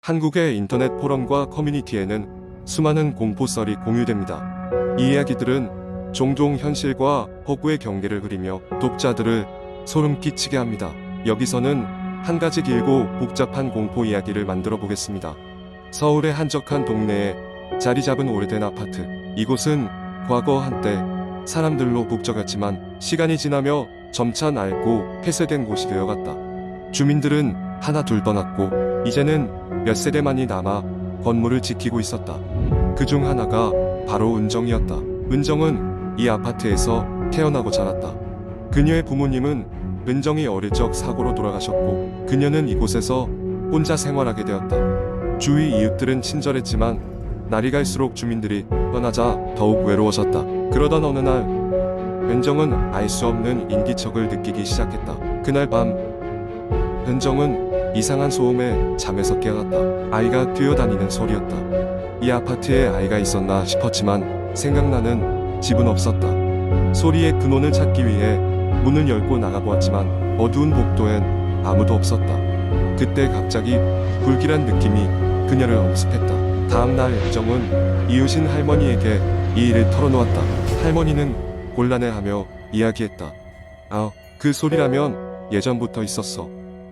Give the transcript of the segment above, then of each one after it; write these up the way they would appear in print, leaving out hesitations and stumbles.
한국의 인터넷 포럼과 커뮤니티에는 수많은 공포썰이 공유됩니다. 이 이야기들은 종종 현실과 허구의 경계를 그리며 독자들을 소름 끼치게 합니다. 여기서는 한 가지 길고 복잡한 공포 이야기를 만들어 보겠습니다. 서울의 한적한 동네에 자리 잡은 오래된 아파트. 이곳은 과거 한때 사람들로 북적였지만 시간이 지나며 점차 낡고 폐쇄된 곳이 되어갔다. 주민들은 하나 둘 떠났고 이제는 몇 세대만이 남아 건물을 지키고 있었다. 그중 하나가 바로 은정이었다. 은정은 이 아파트에서 태어나고 자랐다. 그녀의 부모님은 은정이 어릴 적 사고로 돌아가셨고 그녀는 이곳에서 혼자 생활하게 되었다. 주위 이웃들은 친절했지만 날이 갈수록 주민들이 떠나자 더욱 외로워졌다. 그러던 어느 날 은정은 알 수 없는 인기척을 느끼기 시작했다. 그날 밤 은정은 이상한 소음에 잠에서 깨어났다. 아이가 뛰어다니는 소리였다. 이 아파트에 아이가 있었나 싶었지만 생각나는 집은 없었다. 소리의 근원을 찾기 위해 문을 열고 나가보았지만 어두운 복도엔 아무도 없었다. 그때 갑자기 불길한 느낌이 그녀를 엄습했다. 다음날 은정은 이웃인 할머니에게 이 일을 털어놓았다. 할머니는 곤란해하며 이야기했다. 그 소리라면 예전부터 있었어.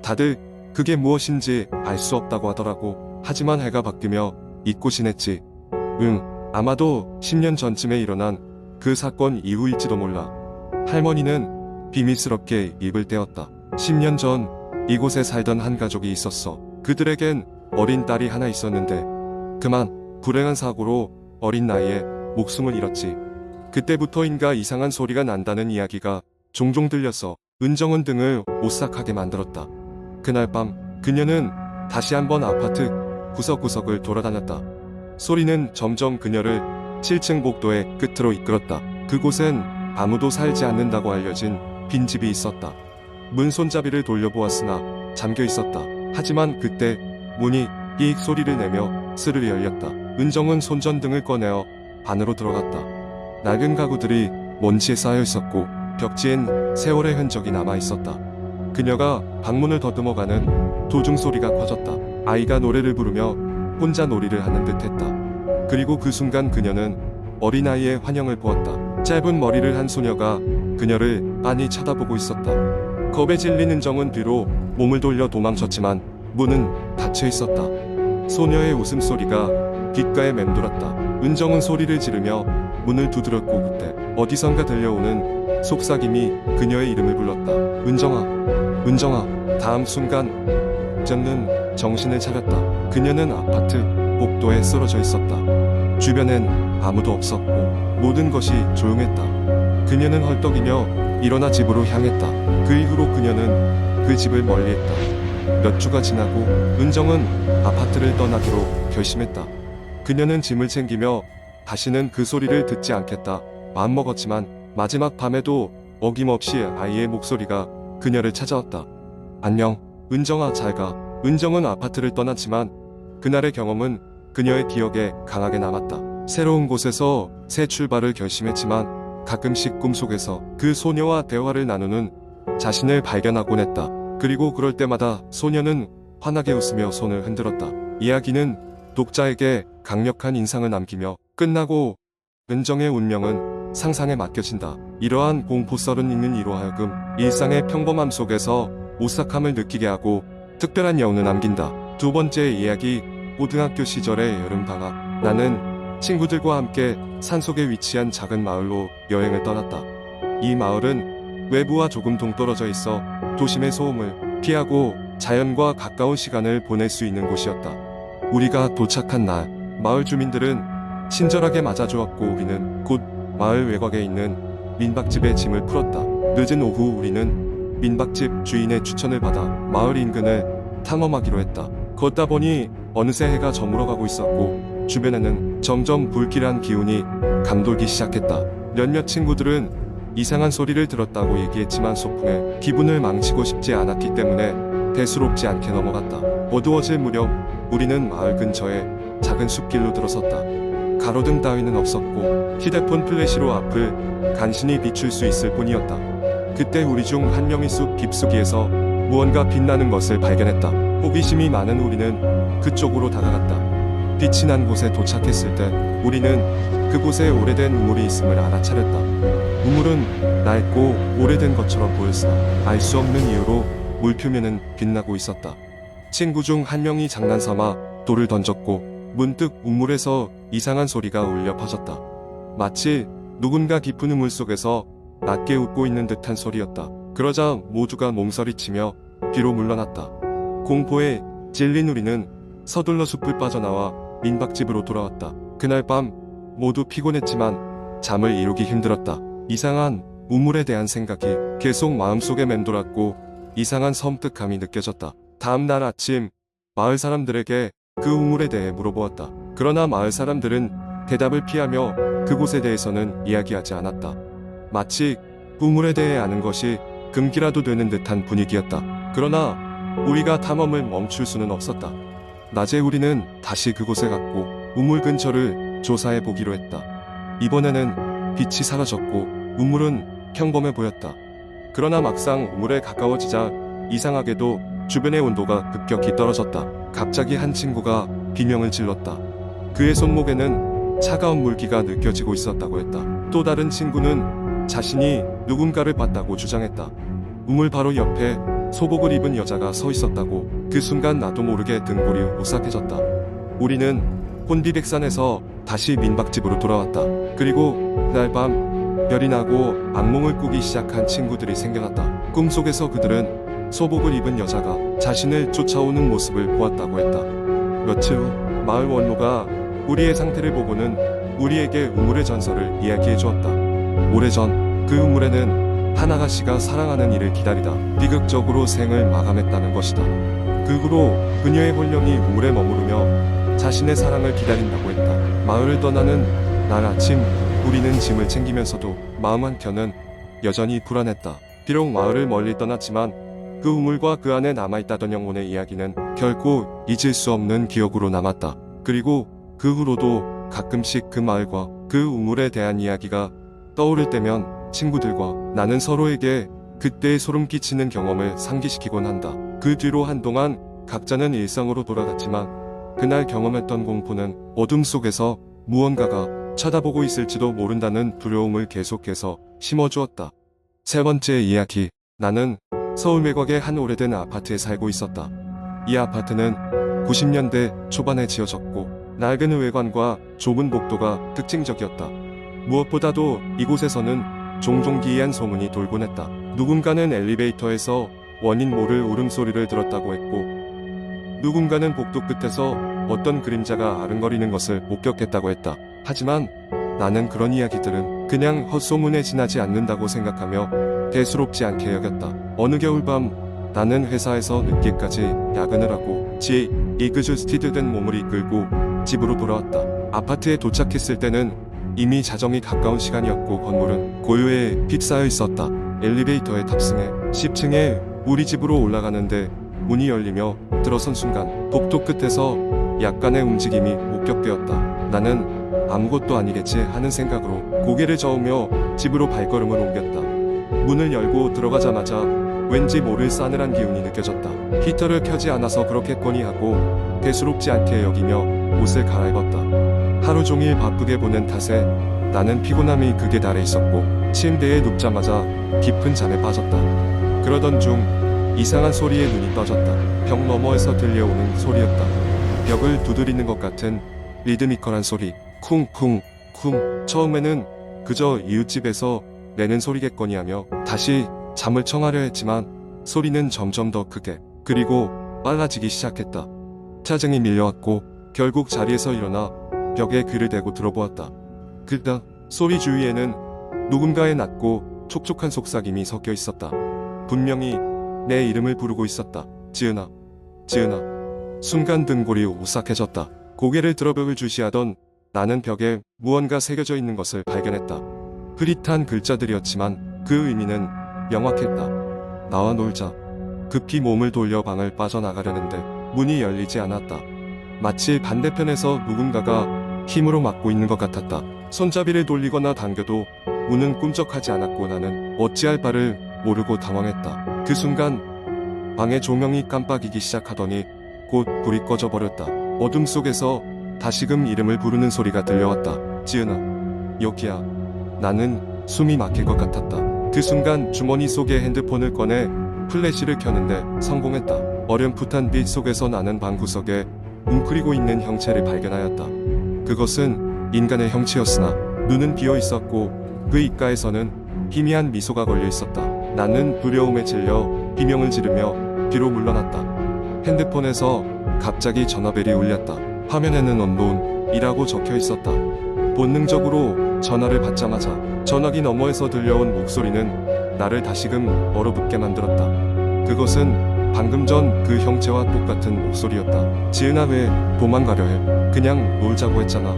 다들 그게 무엇인지 알 수 없다고 하더라고. 하지만 해가 바뀌며 잊고 지냈지. 아마도 10년 전쯤에 일어난 그 사건 이후일지도 몰라. 할머니는 비밀스럽게 입을 떼었다. 10년 전 이곳에 살던 한 가족이 있었어. 그들에겐 어린 딸이 하나 있었는데 그만 불행한 사고로 어린 나이에 목숨을 잃었지. 그때부터인가 이상한 소리가 난다는 이야기가 종종 들렸어. 은정은 등을 오싹하게 만들었다. 그날 밤 그녀는 다시 한번 아파트 구석구석을 돌아다녔다. 소리는 점점 그녀를 7층 복도의 끝으로 이끌었다. 그곳엔 아무도 살지 않는다고 알려진 빈집이 있었다. 문 손잡이를 돌려보았으나 잠겨 있었다. 하지만 그때 문이 삑 소리를 내며 스르르 열렸다. 은정은 손전등을 꺼내어 안으로 들어갔다. 낡은 가구들이 먼지에 쌓여 있었고 벽지엔 세월의 흔적이 남아 있었다. 그녀가 방문을 더듬어가는 도중 소리가 커졌다. 아이가 노래를 부르며 혼자 놀이를 하는 듯했다. 그리고 그 순간 그녀는 어린아이의 환영을 보았다. 짧은 머리를 한 소녀가 그녀를 빤히 쳐다보고 있었다. 겁에 질린 은정은 뒤로 몸을 돌려 도망쳤지만 문은 닫혀 있었다. 소녀의 웃음소리가 귓가에 맴돌았다. 은정은 소리를 지르며 문을 두드렸고 그때 어디선가 들려오는 속삭임이 그녀의 이름을 불렀다. 은정아, 은정아. 다음 순간 은정은 정신을 차렸다. 그녀는 아파트 복도에 쓰러져 있었다. 주변엔 아무도 없었고 모든 것이 조용했다. 그녀는 헐떡이며 일어나 집으로 향했다. 그 이후로 그녀는 그 집을 멀리했다. 몇 주가 지나고 은정은 아파트를 떠나기로 결심했다. 그녀는 짐을 챙기며 다시는 그 소리를 듣지 않겠다 마음먹었지만 마지막 밤에도 어김없이 아이의 목소리가 그녀를 찾아왔다. 안녕, 은정아, 잘가. 은정은 아파트를 떠났지만 그날의 경험은 그녀의 기억에 강하게 남았다. 새로운 곳에서 새 출발을 결심했지만 가끔씩 꿈속에서 그 소녀와 대화를 나누는 자신을 발견하곤 했다. 그리고 그럴 때마다 소녀는 환하게 웃으며 손을 흔들었다. 이야기는 독자에게 강력한 인상을 남기며 끝나고 은정의 운명은 상상에 맡겨진다. 이러한 공포썰은 읽는 이로 하여금 일상의 평범함 속에서 오싹함을 느끼게 하고 특별한 여운을 남긴다. 두 번째 이야기, 고등학교 시절의 여름방학. 나는 친구들과 함께 산속에 위치한 작은 마을로 여행을 떠났다. 이 마을은 외부와 조금 동떨어져 있어 도심의 소음을 피하고 자연과 가까운 시간을 보낼 수 있는 곳이었다. 우리가 도착한 날, 마을 주민들은 친절하게 맞아주었고 우리는 곧 마을 외곽에 있는 민박집에 짐을 풀었다. 늦은 오후 우리는 민박집 주인의 추천을 받아 마을 인근을 탐험하기로 했다. 걷다 보니 어느새 해가 저물어가고 있었고 주변에는 점점 불길한 기운이 감돌기 시작했다. 몇몇 친구들은 이상한 소리를 들었다고 얘기했지만 소풍에 기분을 망치고 싶지 않았기 때문에 대수롭지 않게 넘어갔다. 어두워질 무렵 우리는 마을 근처에 작은 숲길로 들어섰다. 가로등 따위는 없었고 휴대폰 플래시로 앞을 간신히 비출 수 있을 뿐이었다. 그때 우리 중 한 명이 숲 깊숙이에서 무언가 빛나는 것을 발견했다. 호기심이 많은 우리는 그쪽으로 다가갔다. 빛이 난 곳에 도착했을 때 우리는 그곳에 오래된 우물이 있음을 알아차렸다. 우물은 낡고 오래된 것처럼 보였으나 알 수 없는 이유로 물 표면은 빛나고 있었다. 친구 중 한 명이 장난삼아 돌을 던졌고 문득 우물에서 이상한 소리가 울려 퍼졌다. 마치 누군가 깊은 우물 속에서 낮게 웃고 있는 듯한 소리였다. 그러자 모두가 몸서리치며 뒤로 물러났다. 공포에 찔린 우리는 서둘러 숲을 빠져나와 민박집으로 돌아왔다. 그날 밤 모두 피곤했지만 잠을 이루기 힘들었다. 이상한 우물에 대한 생각이 계속 마음속에 맴돌았고 이상한 섬뜩함이 느껴졌다. 다음 날 아침 마을 사람들에게 그 우물에 대해 물어보았다. 그러나 마을 사람들은 대답을 피하며 그곳에 대해서는 이야기하지 않았다. 마치 우물에 대해 아는 것이 금기라도 되는 듯한 분위기였다. 그러나 우리가 탐험을 멈출 수는 없었다. 낮에 우리는 다시 그곳에 갔고 우물 근처를 조사해 보기로 했다. 이번에는 빛이 사라졌고 우물은 평범해 보였다. 그러나 막상 우물에 가까워지자 이상하게도 주변의 온도가 급격히 떨어졌다. 갑자기 한 친구가 비명을 질렀다. 그의 손목에는 차가운 물기가 느껴지고 있었다고 했다. 또 다른 친구는 자신이 누군가를 봤다고 주장했다. 우물 바로 옆에 소복을 입은 여자가 서 있었다고. 그 순간 나도 모르게 등골이 오싹해졌다. 우리는 혼비백산에서 다시 민박집으로 돌아왔다. 그리고 그날 밤 별이 나고 악몽을 꾸기 시작한 친구들이 생겨났다. 꿈속에서 그들은 소복을 입은 여자가 자신을 쫓아오는 모습을 보았다고 했다. 며칠 후 마을 원로가 우리의 상태를 보고는 우리에게 우물의 전설을 이야기해 주었다. 오래전 그 우물에는 한 아가씨가 사랑하는 이를 기다리다 비극적으로 생을 마감했다는 것이다. 그 후로 그녀의 혼령이 우물에 머무르며 자신의 사랑을 기다린다고 했다. 마을을 떠나는 날 아침 우리는 짐을 챙기면서도 마음 한켠은 여전히 불안했다. 비록 마을을 멀리 떠났지만 그 우물과 그 안에 남아있다던 영혼의 이야기는 결코 잊을 수 없는 기억으로 남았다. 그리고 그 후로도 가끔씩 그 마을과 그 우물에 대한 이야기가 떠오를 때면 친구들과 나는 서로에게 그때의 소름 끼치는 경험을 상기시키곤 한다. 그 뒤로 한동안 각자는 일상으로 돌아갔지만 그날 경험했던 공포는 어둠 속에서 무언가가 쳐다보고 있을지도 모른다는 두려움을 계속해서 심어주었다. 세 번째 이야기. 나는 서울 매각의 한 오래된 아파트에 살고 있었다. 이 아파트는 90년대 초반에 지어졌고 낡은 외관과 좁은 복도가 특징적이었다. 무엇보다도 이곳에서는 종종 기이한 소문이 돌곤 했다. 누군가는 엘리베이터에서 원인 모를 울음소리를 들었다고 했고 누군가는 복도 끝에서 어떤 그림자가 아른거리는 것을 목격했다고 했다. 하지만 나는 그런 이야기들은 그냥 헛소문에 지나지 않는다고 생각하며 대수롭지 않게 여겼다. 어느 겨울밤 나는 회사에서 늦게까지 야근을 하고 이그저스티드 된 몸을 이끌고 집으로 돌아왔다. 아파트에 도착했을 때는 이미 자정이 가까운 시간이었고 건물은 고요에 휩싸여 있었다. 엘리베이터에 탑승해 10층에 우리 집으로 올라가는데 문이 열리며 들어선 순간 복도 끝에서 약간의 움직임이 목격되었다. 나는 아무것도 아니겠지 하는 생각으로 고개를 저으며 집으로 발걸음을 옮겼다. 문을 열고 들어가자마자 왠지 모를 싸늘한 기운이 느껴졌다. 히터를 켜지 않아서 그렇겠거니 하고 대수롭지 않게 여기며 옷을 갈아입었다. 하루 종일 바쁘게 보낸 탓에 나는 피곤함이 극에 달해 있었고 침대에 눕자마자 깊은 잠에 빠졌다. 그러던 중 이상한 소리에 눈이 떠졌다. 벽 너머에서 들려오는 소리였다. 벽을 두드리는 것 같은 리드미컬한 소리. 쿵쿵 쿵. 처음에는 그저 이웃집에서 내는 소리겠거니 하며 다시 잠을 청하려 했지만 소리는 점점 더 크게 그리고 빨라지기 시작했다. 짜증이 밀려왔고 결국 자리에서 일어나 벽에 귀를 대고 들어보았다. 그때 소리 주위에는 누군가의 낮고 촉촉한 속삭임이 섞여 있었다. 분명히 내 이름을 부르고 있었다. 지은아, 지은아. 순간 등골이 오싹해졌다. 고개를 들어 벽을 주시하던 나는 벽에 무언가 새겨져 있는 것을 발견했다. 흐릿한 글자들이었지만 그 의미는 명확했다. 나와 놀자. 급히 몸을 돌려 방을 빠져나가려는데 문이 열리지 않았다. 마치 반대편에서 누군가가 힘으로 막고 있는 것 같았다. 손잡이를 돌리거나 당겨도 문은 꿈쩍하지 않았고 나는 어찌할 바를 모르고 당황했다. 그 순간 방의 조명이 깜빡이기 시작하더니 곧 불이 꺼져버렸다. 어둠 속에서 다시금 이름을 부르는 소리가 들려왔다. 지은아, 여기야. 나는 숨이 막힐 것 같았다. 그 순간 주머니 속에 핸드폰을 꺼내 플래시를 켰는데 성공했다. 어렴풋한 빛 속에서 나는 방구석에 웅크리고 있는 형체를 발견하였다. 그것은 인간의 형체였으나 눈은 비어 있었고 그 입가에서는 희미한 미소가 걸려 있었다. 나는 두려움에 질려 비명을 지르며 뒤로 물러났다. 핸드폰에서 갑자기 전화벨이 울렸다. 화면에는 언론이라고 적혀 있었다. 본능적으로 전화를 받자마자 전화기 너머에서 들려온 목소리는 나를 다시금 얼어붙게 만들었다. 그것은 방금 전 그 형체와 똑같은 목소리였다. 지은아, 왜 도망가려 해? 그냥 놀자고 했잖아.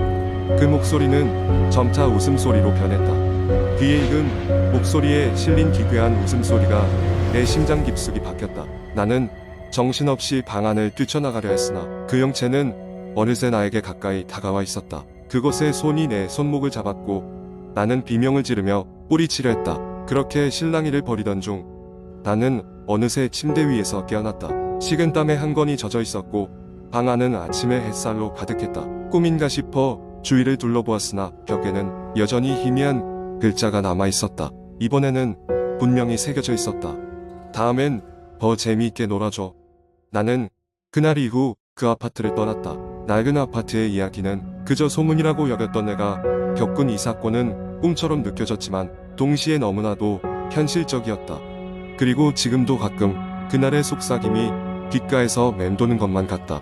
그 목소리는 점차 웃음소리로 변했다. 귀에 익은 목소리에 실린 기괴한 웃음소리가 내 심장 깊숙이 박혔다. 나는 정신없이 방 안을 뛰쳐나가려 했으나 그 형체는 어느새 나에게 가까이 다가와 있었다. 그것의 손이 내 손목을 잡았고 나는 비명을 지르며 뿌리치려 했다. 그렇게 실랑이를 벌이던 중 나는 어느새 침대 위에서 깨어났다. 식은땀에 한 건이 젖어 있었고 방 안은 아침의 햇살로 가득했다. 꿈인가 싶어 주위를 둘러보았으나 벽에는 여전히 희미한 글자가 남아 있었다. 이번에는 분명히 새겨져 있었다. 다음엔 더 재미있게 놀아줘. 나는 그날 이후 그 아파트를 떠났다. 낡은 아파트의 이야기는 그저 소문이라고 여겼던 내가 겪은 이 사건은 꿈처럼 느껴졌지만 동시에 너무나도 현실적이었다. 그리고 지금도 가끔 그날의 속삭임이 귓가에서 맴도는 것만 같다.